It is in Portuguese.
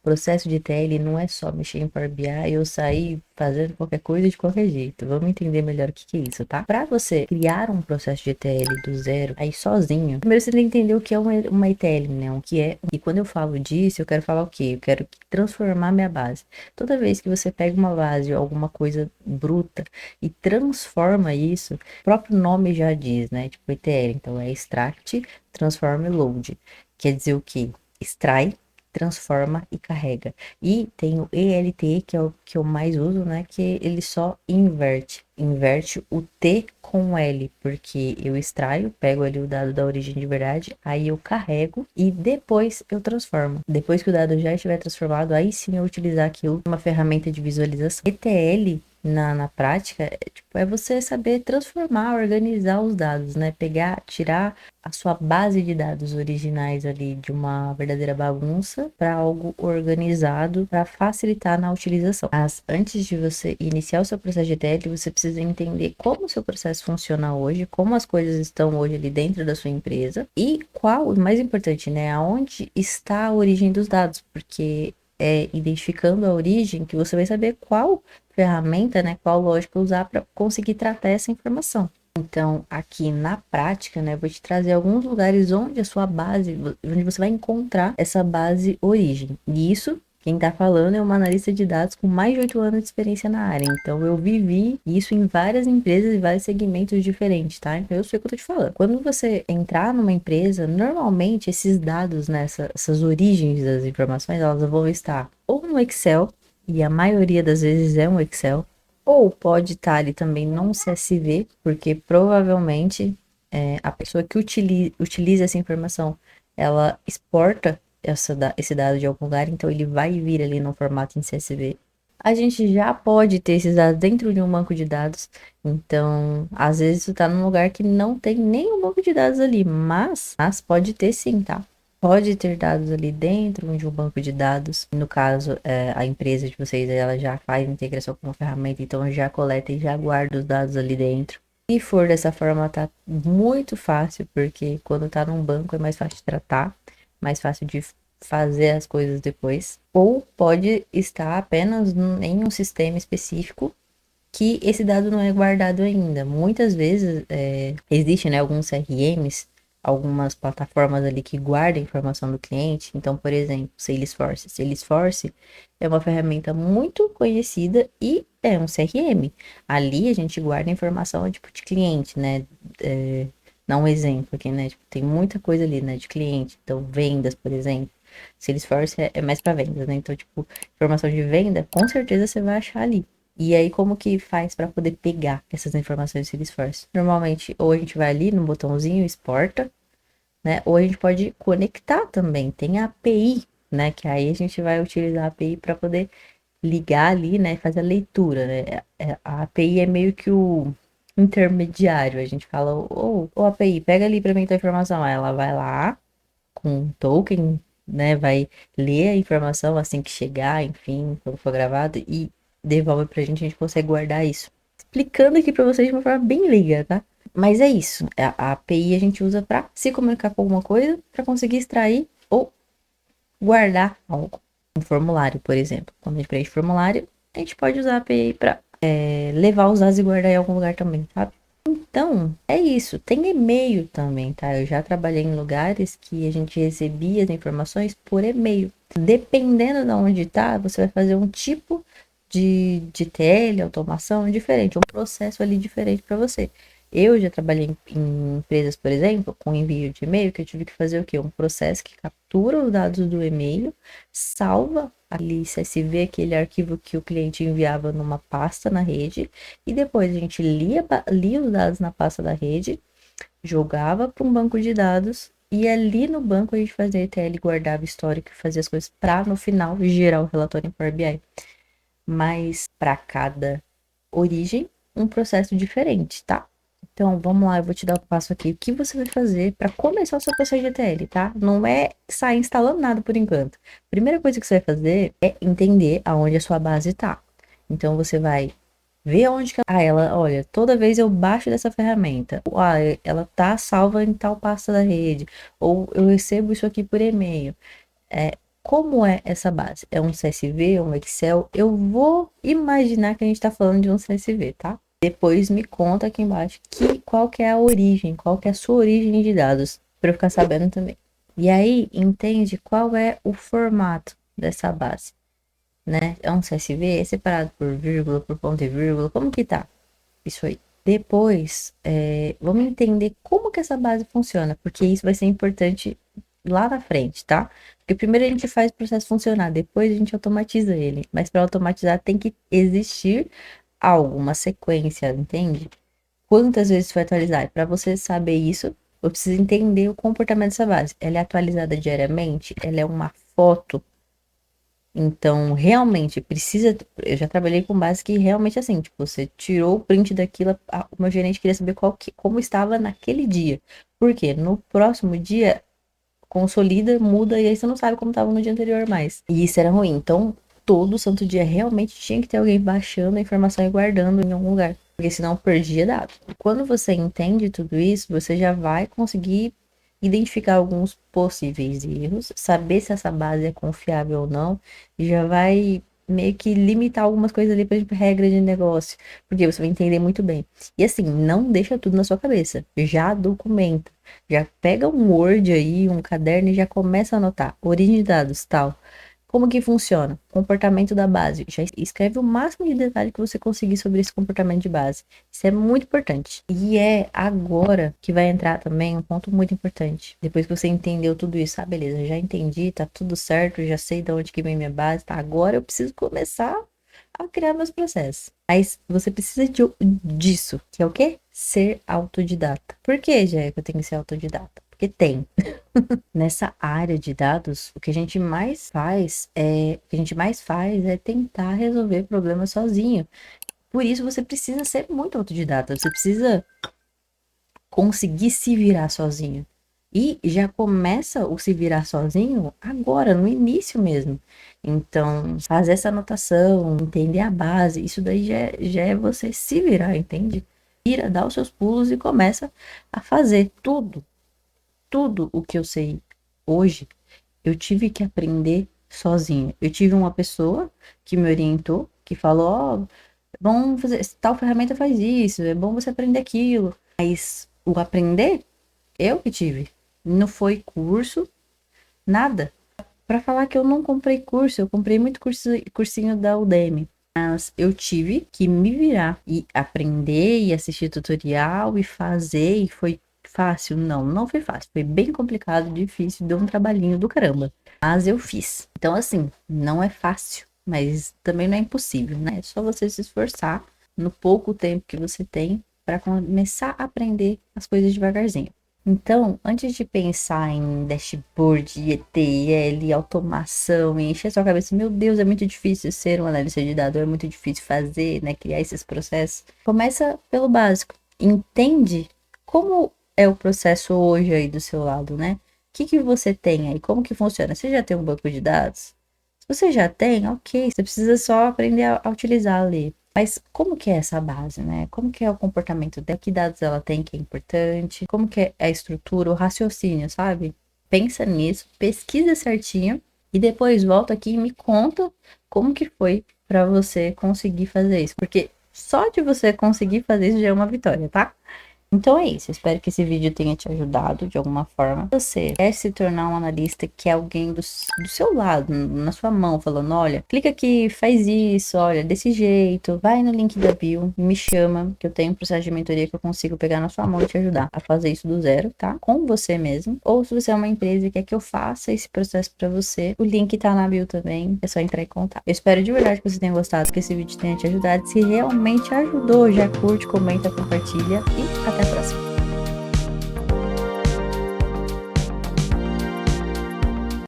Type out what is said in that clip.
processo de ETL não é só mexer em Power BI e eu sair fazendo qualquer coisa de qualquer jeito. Vamos entender melhor o que é isso, tá? Para você criar um processo de ETL do zero, aí sozinho, primeiro você tem que entender o que é uma ETL, né? O que é. E quando eu falo disso, eu quero falar o quê? Eu quero transformar minha base. Toda vez que você pega uma base ou alguma coisa bruta e transforma isso, o próprio nome já diz, né? Tipo ETL, então é extract, transform e load. Quer dizer o quê? Extrai, transforma e carrega. E tem o ELT, que é o que eu mais uso, né? Que ele só inverte. Inverte o T com o L, porque eu extraio, pego ali o dado da origem de verdade, aí eu carrego e depois eu transformo. Depois que o dado já estiver transformado, aí sim eu utilizar aquilo como uma ferramenta de visualização. ETL na prática, é você saber transformar, organizar os dados, né? Pegar, tirar a sua base de dados originais ali de uma verdadeira bagunça para algo organizado para facilitar na utilização. Mas antes de você iniciar o seu processo de ETL, você precisa entender como o seu processo funciona hoje, como as coisas estão hoje ali dentro da sua empresa e qual, o mais importante, né? Aonde está a origem dos dados, porque é identificando a origem que você vai saber qual ferramenta, né, qual lógica usar para conseguir tratar essa informação. Então, aqui na prática, né, eu vou te trazer alguns lugares onde a sua base, onde você vai encontrar essa base origem. E isso, quem tá falando é uma analista de dados com mais de 8 anos de experiência na área. Então, eu vivi isso em várias empresas e vários segmentos diferentes, tá? Então, eu sei o que eu tô te falando. Quando você entrar numa empresa, normalmente esses dados, né, essas origens das informações, elas vão estar ou no Excel, e a maioria das vezes é um Excel, ou pode estar ali também num CSV, porque provavelmente a pessoa que utiliza essa informação, ela exporta esse dado de algum lugar, então ele vai vir ali no formato em CSV. A gente já pode ter esses dados dentro de um banco de dados, então às vezes isso está num lugar que não tem nem um banco de dados ali, mas pode ter sim, tá? Pode ter dados ali dentro de um banco de dados. No caso, a empresa de vocês, ela já faz integração com uma ferramenta, então já coleta e já guarda os dados ali dentro. Se for dessa forma, tá muito fácil, porque quando tá num banco é mais fácil de tratar, mais fácil de fazer as coisas depois. Ou pode estar apenas em um sistema específico que esse dado não é guardado ainda. Muitas vezes existe, né, alguns CRMs, algumas plataformas ali que guardam a informação do cliente. Então, por exemplo, Salesforce. Salesforce é uma ferramenta muito conhecida e é um CRM. Ali a gente guarda a informação tipo de cliente, né? Dá um exemplo aqui, né? Tipo, tem muita coisa ali, né, de cliente. Então, vendas, por exemplo. Salesforce é mais para vendas, né? Então, tipo, informação de venda, com certeza você vai achar ali. E aí, como que faz para poder pegar essas informações do Salesforce? Normalmente, ou a gente vai ali no botãozinho exporta, né? Ou a gente pode conectar também. Tem a API, né? Que aí a gente vai utilizar a API para poder ligar ali, né? E fazer a leitura, né? A API é meio que o intermediário. A gente fala, ô API, pega ali para mim a informação. Aí ela vai lá com um token, né? Vai ler a informação assim que chegar, enfim, quando for gravado, e devolve pra gente, a gente consegue guardar isso. Explicando aqui pra vocês de uma forma bem leiga, tá? Mas é isso. A API a gente usa para se comunicar com alguma coisa, para conseguir extrair ou guardar algo. Um formulário, por exemplo. Quando a gente preenche formulário, a gente pode usar a API para levar os dados e guardar em algum lugar também, sabe? Então, é isso. Tem e-mail também, tá? Eu já trabalhei em lugares que a gente recebia as informações por e-mail. Dependendo de onde tá, você vai fazer um tipo de automação diferente, um processo ali diferente para você. Eu já trabalhei em empresas, por exemplo, com envio de e-mail, que eu tive que fazer o quê? Um processo que captura os dados do e-mail, salva ali CSV, aquele arquivo que o cliente enviava numa pasta na rede, e depois a gente lia os dados na pasta da rede, jogava para um banco de dados, e ali no banco a gente fazia ETL, guardava histórico e fazia as coisas para no final gerar o relatório em Power BI. Mas para cada origem, um processo diferente, tá? Então, vamos lá, eu vou te dar o passo aqui. O que você vai fazer para começar o seu processo de ETL, tá? Não é sair instalando nada por enquanto. Primeira coisa que você vai fazer é entender aonde a sua base tá. Então, você vai ver onde que ela, olha, toda vez eu baixo dessa ferramenta. Ela tá salva em tal pasta da rede. Ou eu recebo isso aqui por e-mail. como é essa base? É um CSV, um Excel? Eu vou imaginar que a gente tá falando de um CSV, tá? Depois me conta aqui embaixo qual que é a origem, qual que é a sua origem de dados, para eu ficar sabendo também. E aí, entende qual é o formato dessa base, né? É um CSV, é separado por vírgula, por ponto e vírgula, como que tá? Isso aí. Depois, vamos entender como que essa base funciona, porque isso vai ser importante lá na frente, tá? Porque primeiro a gente faz o processo funcionar, depois a gente automatiza ele. Mas para automatizar tem que existir algo, uma sequência, entende? Quantas vezes foi atualizar? Para você saber isso, eu preciso entender o comportamento dessa base. Ela é atualizada diariamente? Ela é uma foto? Então, realmente, precisa. Eu já trabalhei com base que realmente assim, tipo, você tirou o print daquilo, o meu gerente queria saber como estava naquele dia. Por quê? No próximo dia, consolida, muda, e aí você não sabe como estava no dia anterior mais. E isso era ruim. Então, todo santo dia realmente tinha que ter alguém baixando a informação e guardando em algum lugar. Porque senão perdia dados. Quando você entende tudo isso, você já vai conseguir identificar alguns possíveis erros, saber se essa base é confiável ou não, e já vai meio que limitar algumas coisas ali, por exemplo, regra de negócio, porque você vai entender muito bem. E assim, não deixa tudo na sua cabeça, já documenta, já pega um Word aí, um caderno e já começa a anotar, origem de dados, tal. Como que funciona? Comportamento da base. Já escreve o máximo de detalhe que você conseguir sobre esse comportamento de base. Isso é muito importante. E é agora que vai entrar também um ponto muito importante. Depois que você entendeu tudo isso, ah, beleza, já entendi, tá tudo certo, já sei de onde que vem minha base, tá? Agora eu preciso começar a criar meus processos. Mas você precisa disso, que é o quê? Ser autodidata. Por que, Jé, que eu tenho que ser autodidata? Porque tem. Nessa área de dados, o que a gente mais faz é tentar resolver problemas sozinho. Por isso você precisa ser muito autodidata, você precisa conseguir se virar sozinho. E já começa o se virar sozinho agora, no início mesmo. Então, fazer essa anotação, entender a base, isso daí já é você se virar, entende? Vira, dá os seus pulos e começa a fazer tudo o que eu sei hoje, eu tive que aprender sozinha. Eu tive uma pessoa que me orientou, que falou, ó, é bom fazer, tal ferramenta faz isso, é bom você aprender aquilo. Mas o aprender, eu que tive. Não foi curso, nada. Para falar que eu não comprei curso, eu comprei muito cursinho da Udemy. Mas eu tive que me virar e aprender e assistir tutorial e fazer, e foi fácil? Não, não foi fácil. Foi bem complicado, difícil, deu um trabalhinho do caramba. Mas eu fiz. Então, assim, não é fácil, mas também não é impossível, né? É só você se esforçar no pouco tempo que você tem para começar a aprender as coisas devagarzinho. Então, antes de pensar em dashboard, ETL, automação, e encher sua cabeça, meu Deus, é muito difícil ser um analista de dados, é muito difícil fazer, né, criar esses processos. Começa pelo básico. Entende como é o processo hoje aí do seu lado, né? O que você tem aí? Como que funciona? Você já tem um banco de dados? Se você já tem, ok, você precisa só aprender a utilizar ali. Mas como que é essa base, né? Como que é o comportamento dela? Que dados ela tem que é importante? Como que é a estrutura, o raciocínio, sabe? Pensa nisso, pesquisa certinho e depois volta aqui e me conta como que foi para você conseguir fazer isso. Porque só de você conseguir fazer isso já é uma vitória, tá? Então é isso, espero que esse vídeo tenha te ajudado de alguma forma. Se você quer se tornar um analista, que é alguém do seu lado, na sua mão, falando, olha, clica aqui, faz isso, olha, desse jeito, vai no link da bio, me chama, que eu tenho um processo de mentoria que eu consigo pegar na sua mão e te ajudar a fazer isso do zero, tá? Com você mesmo. Ou se você é uma empresa e quer que eu faça esse processo pra você, o link tá na bio também, é só entrar em contato. Eu espero de verdade que você tenha gostado, que esse vídeo tenha te ajudado. Se realmente ajudou, já curte, comenta, compartilha e até a próxima.